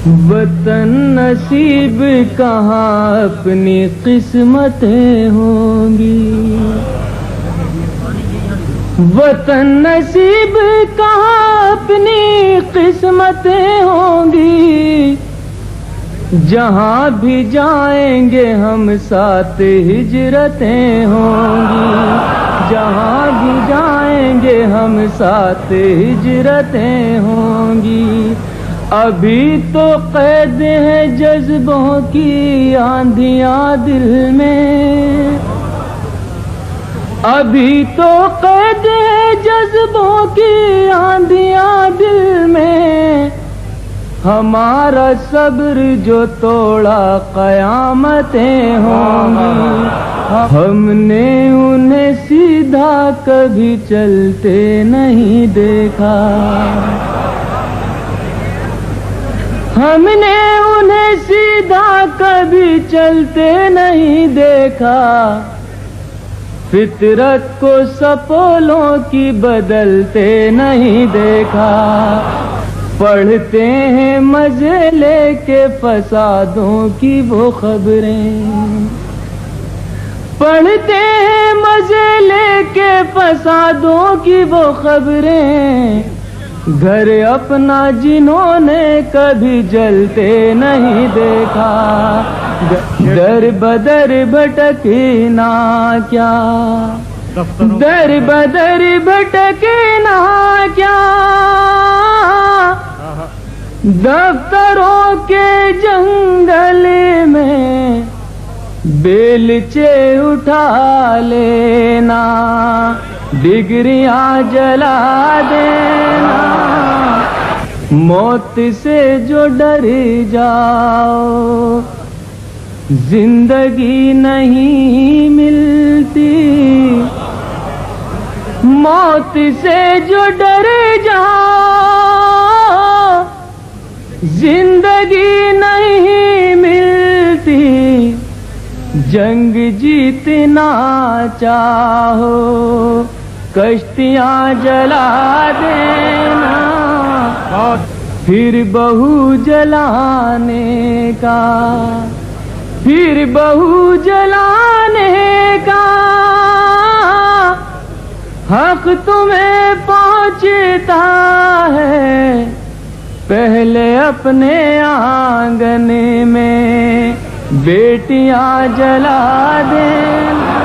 वतन नसीब कहाँ अपनी किस्मतें होंगी, वतन नसीब कहाँ अपनी किस्मतें होंगी। जहाँ भी जाएंगे हम साथ हिजरतें होंगी, जहाँ भी जाएंगे हम साथ हिजरतें होंगी। अभी तो कैद है जज्बों की आंधियाँ दिल में, अभी तो कैद है जज्बों की आंधियाँ दिल में। हमारा सब्र जो तोड़ा कयामतें होंगी। हमने उन्हें सीधा कभी चलते नहीं देखा, हमने उन्हें सीधा कभी चलते नहीं देखा। फितरत को सपोलों की बदलते नहीं देखा। पढ़ते हैं मजे लेके फसादों की वो खबरें, पढ़ते हैं मजे लेके फसादों की वो खबरें। घर अपना जिन्होंने कभी जलते नहीं देखा। दर बदर भटके ना क्या, दर बदर भटके ना क्या। दफ्तरों के जंगल में बेलचे उठा लेना, डिग्रियां जला देना। मौत से जो डर जाओ जिंदगी नहीं मिलती, मौत से जो डर जाओ जिंदगी नहीं मिलती। जंग जीतना चाहो कश्तियां जला देना, फिर बहू जलाने का, फिर बहू जलाने का हक तुम्हें पहुंचता है। पहले अपने आंगन में बेटियां जला देना।